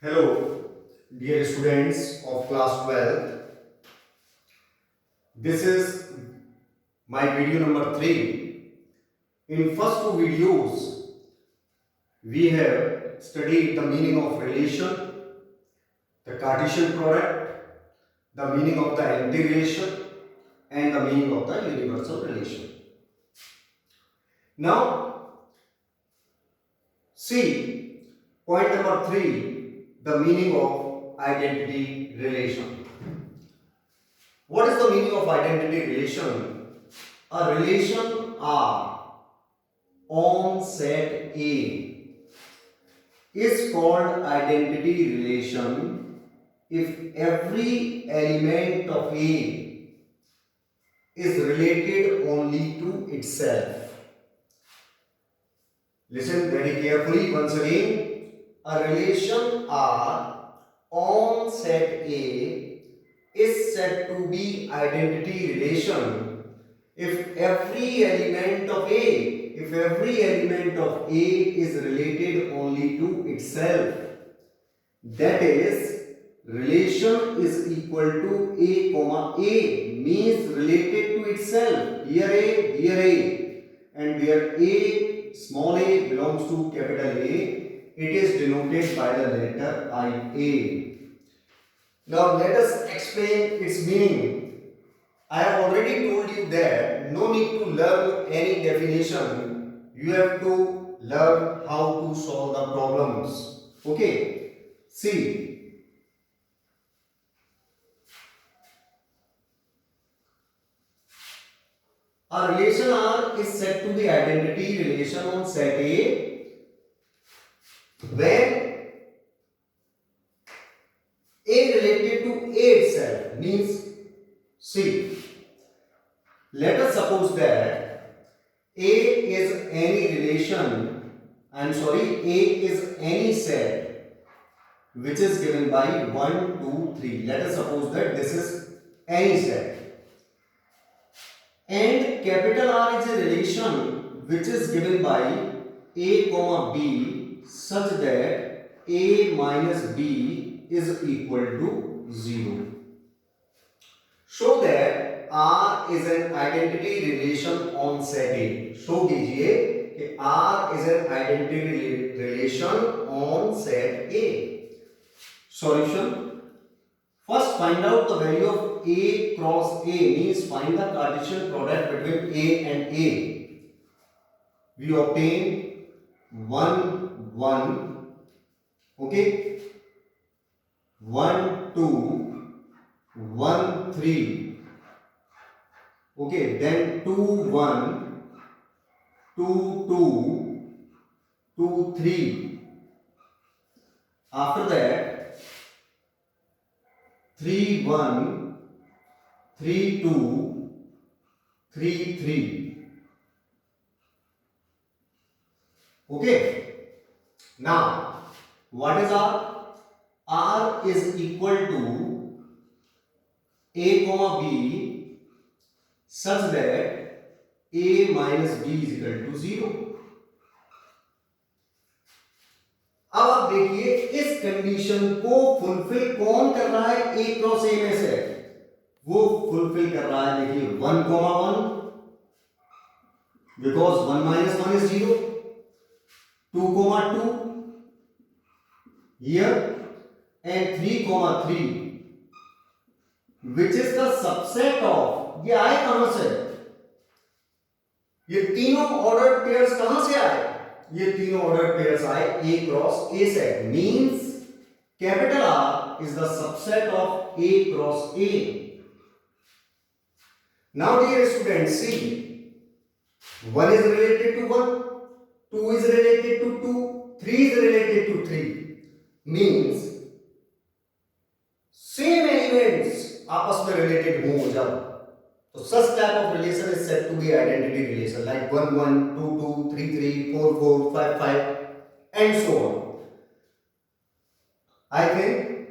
Hello, dear students of class 12. This is my video number 3. In first two videos, we have studied the meaning of relation, the Cartesian product, the meaning of the integration, and the meaning of the universal relation. Now, see point number 3, the meaning of identity relation. What is the meaning of identity relation? A relation R on set A is called identity relation if every element of A is related only to itself. Listen very carefully once again. A relation R on set A is said to be identity relation if every element of A is related only to itself. That is, relation is equal to A comma A means related to itself. Here A, and where A small a belongs to capital A, it is denoted by the letter IA. Now let us explain its meaning. I have already told you that no need to learn any definition. You have to learn how to solve the problems. Okay. See. A relation R is said to be identity relation on set A when A related to A itself means, see, let us suppose that A is any relation, A is any set which is given by 1, 2, 3. Let us suppose that this is any set. And capital R is a relation which is given by A comma B such that A minus B is equal to 0. Show that R is an identity relation on set A. Show कीजिए कि R is an identity relation on set A. Solution. First, find out the value of A cross A, means find the Cartesian product between A and A. We obtain 1, 1, okay, 1, 2, 1, 3, okay, then 2, 1, 2, 2, 2, 3. After that, 3, 1, 3, 2, 3, 3. Okay. Now, what is R? R is equal to A comma B such that A minus B is equal to 0. अब आप देखिए इस condition को fulfil कौन कर रहा है A cross A में से? वो फुलफिल कर रहा है, देखिए 1 comma 1 because 1 minus 1 is 0, 2 comma 2 here, and 3 comma 3 which is the subset of, ये आए कहां से? ये तीनों ऑर्डर पेयर्स कहां से आए? ये तीनों ऑर्डर पेयर्स आए A cross A set, means capital R is the subset of A cross A. Now dear students, see, 1 is related to 1, 2 is related to 2, 3 is related to 3, means same elements आपस में related हो जब, so such type of relation is said to be identity relation, like 1, 1, 2, 2, 3, 3, 4, 4, 5, 5, and so on. I think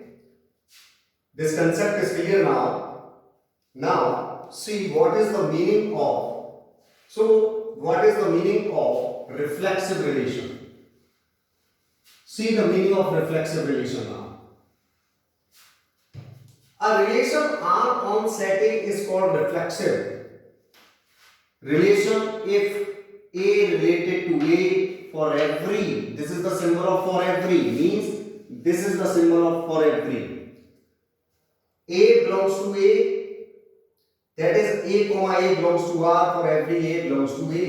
this concept is clear now. Now, see what is the meaning of, what is the meaning of reflexive relation? See the meaning of reflexive relation now. A relation R on set A is called reflexive relation if A related to A for every, this is the symbol of for every, means this is the symbol of for every. A belongs to A, that is A comma A belongs to R for every A belongs to A.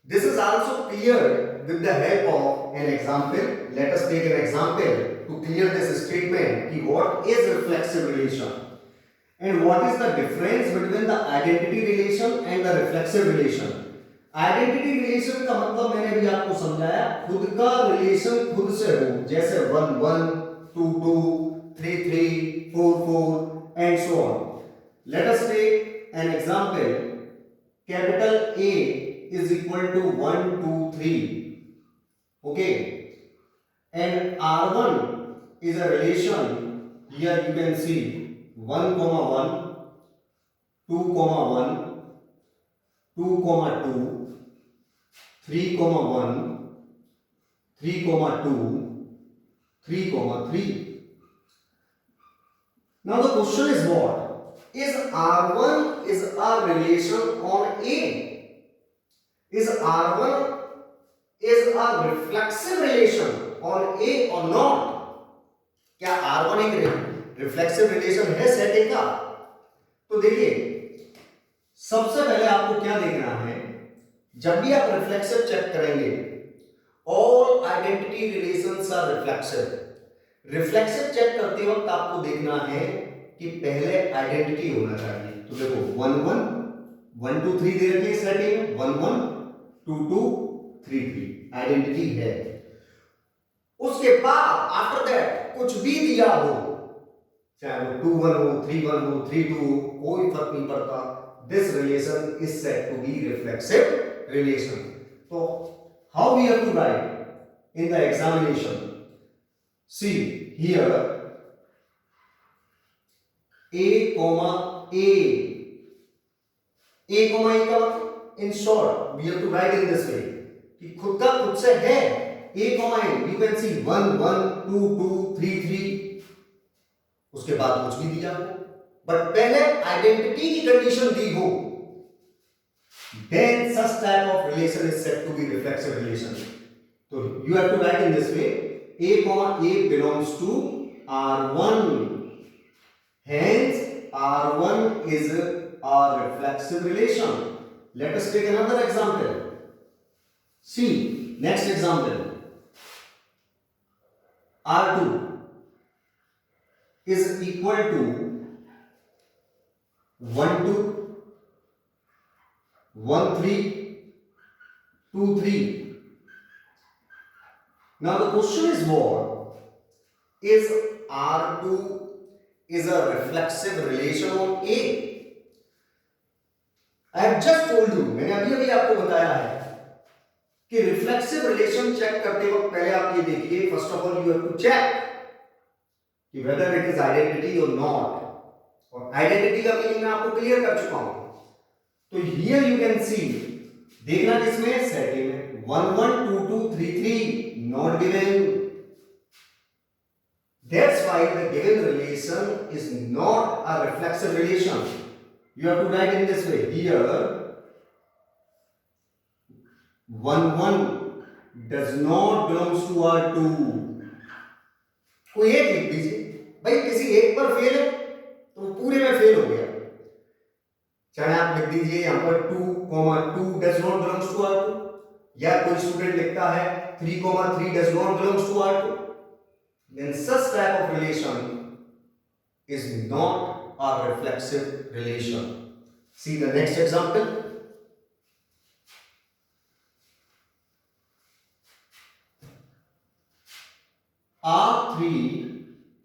This is also cleared with the help of an example. Let us take an example to clear this statement. What is reflexive relation and what is the difference between the identity relation and the reflexive relation. Identity relation का मतलब मैंने भी आपको समझाया, खुद का relation खुद से हो, जैसे 1 1 2 2 3 3 4 4 and so on. Let us take an example. Capital A is equal to 1 2 3. Okay, and R1 is a relation. Here you can see 1 comma 1, 2 comma 1, 2 comma 2, 3 comma 1, 3 comma 2, 3 comma 3. Now the question is what? Is R1 is a relation on A? Is R1 is a reflexive relation on A or not? क्या R1 एक reflexive relation है set A का? तो देखिए, सबसे पहले आपको क्या देखना है, जब भी आप रिफ्लेक्सिव चेक करेंगे, all identity relations are reflexive. Reflexive check करते वक्त आपको देखना है कि पहले आइडेंटिटी होना चाहिए. तो देखो 1 1 1 2 3 दे रखी है सेट A में, 1 1 2 2 3 3 आइडेंटिटी है. उसके बाद आफ्टर दैट कुछ भी दिया हो, चाहे वो 2 1 हो 3 1 हो 3 2 हो, कोई फर्क नहीं पड़ता. This relation is said to be reflexive relation. So how we have to write in the examination? See here A comma A comma A का in short we have to write in this way कि खुद का खुद से है A comma A. You can see 1 1 2 2 3 3. उसके बाद कुछ भी दिया हो, बट पहले आइडेंटिटी की कंडीशन दी हो, then such type of relation is said to be reflexive relation. So you have to write in this way: A comma A belongs to R1. Hence R1 is a reflexive relation. Let us take another example. See next example. R2 is equal to 1 2 1 3 2 3. Now the question is what? Is R2 is a reflexive relation on A? I have just told you, मैंने अभी आपको बताया है कि reflexive relation check करते वक्त पहले आप ये देखिए, first of all you have to check कि वेदर इट इज आइडेंटिटी और नॉट. और आइडेंटिटी का मीनिंग मैं आपको क्लियर कर चुका हूं. तो हियर यू कैन सी, देखना किसमें, सेट ए में. 1 1 2 2 3 3 not given. That's why the given relation is not a reflexive relation. You have to write in this way. Here 1 1 does not belongs to R2. कोई एक लिख दीजिए भाई, किसी एक पर फेल है तो पूरे में फेल हो गया. चाहे आप लिख दीजिए यहां पर 2 2 does not belongs to R2, या कोई स्टूडेंट लिखता है 3 3 does not belongs to R2. Then such type of relation is not a reflexive relation. See the next example. R3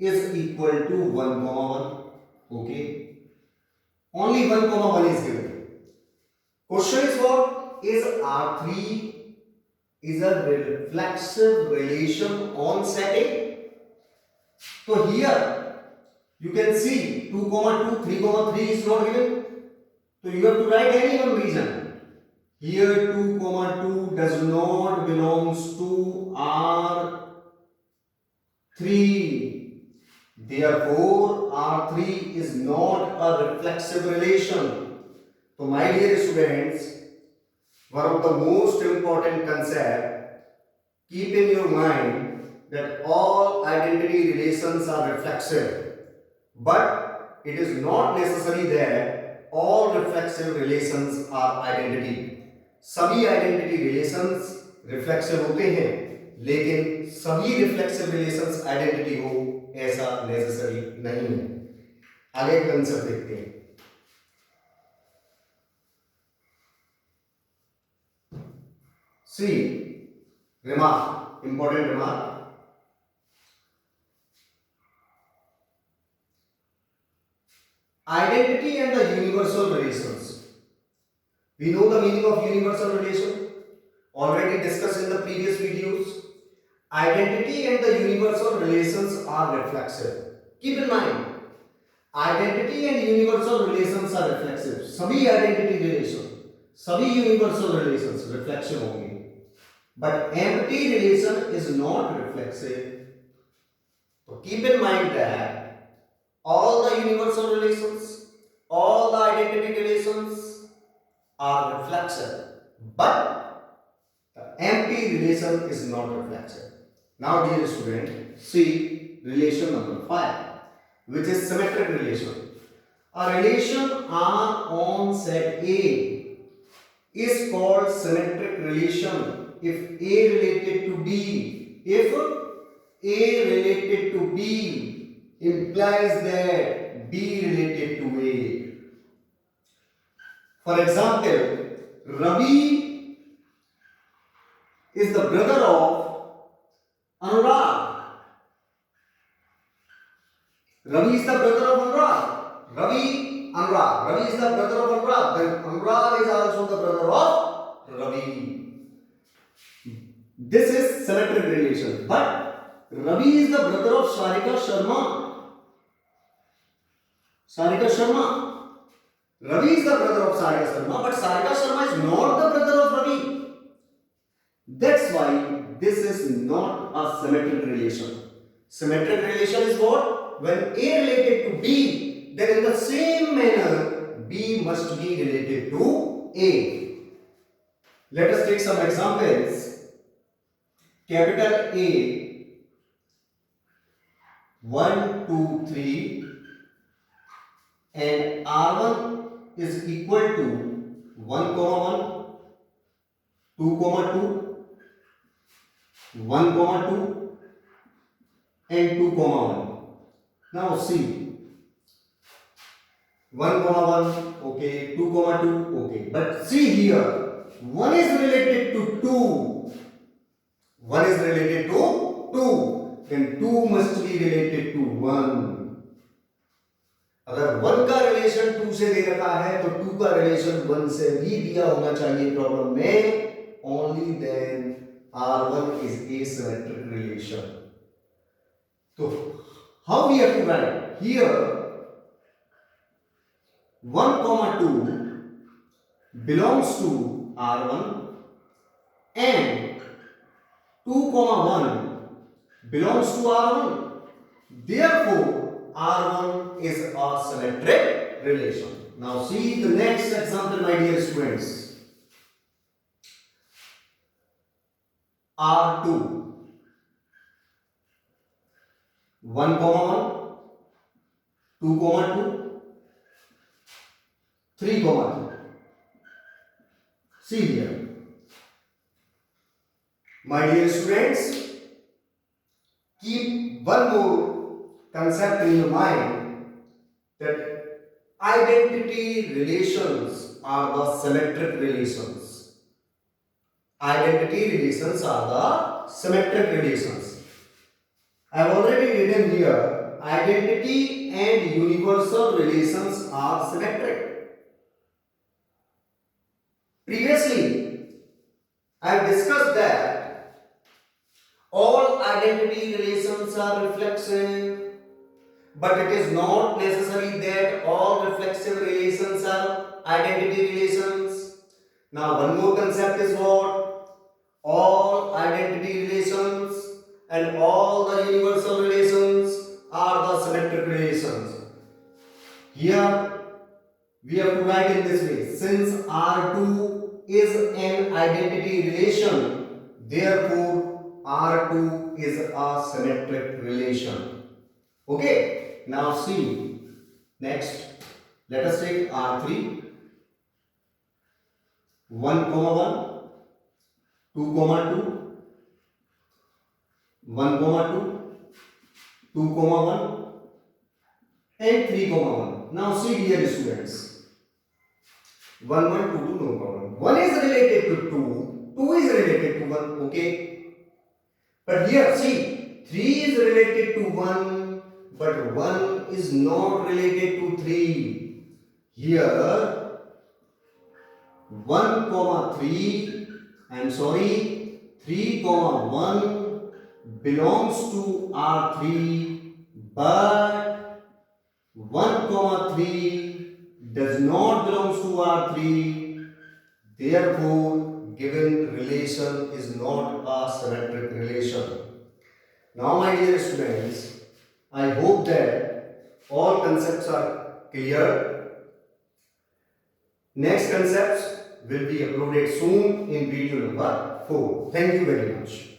is equal to 1 comma 1. Okay, only 1 comma 1 is given. Question is what? Is R3 is a reflexive relation on set A? So here you can see 2 comma 2 3 comma 3 is not given. So you have to write any one reason. Here 2 comma 2 does not belongs to R3. Therefore R3 is not a reflexive relation. So my dear students, one of the most important concept, keep in your mind that all identity relations are reflexive, but it is not necessary that all reflexive relations are identity. सभी identity relations reflexive होते हैं, लेकिन सभी reflexive relations identity हो ऐसा necessary नहीं है। आगे कंसेप्ट देखते हैं। See remark, important remark, identity and the universal relations. We know the meaning of universal relation, already discussed in the previous videos. Identity and the universal relations are reflexive. Keep in mind, identity and universal relations are reflexive. सभी identity relation, सभी universal relations reflexive होंगे, but empty relation is not reflexive. So keep in mind that all the universal relations, all the identity relations are reflexive, but the empty relation is not reflexive. Now dear student, see relation number 5, which is symmetric relation. A relation R on set A is called symmetric relation if A related to B. If A related to B implies that B related to A. For example, Ravi is the brother of Anurag. Ravi is the brother of Anurag. Ravi is the brother of Anurag. Then Anurag is also the brother of Ravi. This is symmetric relation. But Ravi is the brother of Sarika Sharma. Ravi is the brother of Sarika Sharma, but Sarika Sharma is not the brother of Ravi. That's why this is not a symmetric relation. Symmetric relation is what? When A related to B, then in the same manner B must be related to A. Let us take some examples. Capital A, 1, 2, 3, and R1 is equal to 1, 1, 2, 2, 1, 2, and 2, 1. Now see, 1, 1, okay, 2, 2, okay. But see here, 1 is related to 2. 1 is related to 2. Then 2 must be related to 1. अगर 1 का relation 2 से दे रखा है तो 2 का relation 1 से भी दिया होना चाहिए प्रॉब्लम में. Only then R1 is a symmetric relation. So how we have to write? Here 1, 2 belongs to R1 and 2, 1 belongs to R1. Therefore R1 is a symmetric relation. Now see the next example, my dear students. R2, 1, 1, 2, 2, 3, 2. See here, my dear students, keep one more concept in your mind, that identity relations are the symmetric relations. Identity relations are the symmetric relations. I have already written here, identity and universal relations are symmetric. Previously, I have discussed that all identity relations are reflexive, but it is not necessary that all reflexive relations are identity relations. Now one more concept is what? All identity relations and all the universal relations are the symmetric relations. Here we have to write in this way. Since R2 is an identity relation, therefore R2 is a symmetric relation. Okay, now see, next let us take R3, 1 comma 1, 2 comma 2, 1 comma 2, 2 comma 1 and 3 comma 1. Now see dear students, 1 1 2 2 no problem. 1 is related to 2, 2 is related to 1, okay. But here see, 3 is related to 1, but 1 is not related to 3. Here 1 comma 3, I am sorry, 3 comma 1 belongs to R3, but 1 comma 3 does not belongs to R3. Therefore, given relation is not a symmetric relation. Now, my dear students, I hope that all concepts are clear. Next concepts will be uploaded soon in video number 4. Thank you very much.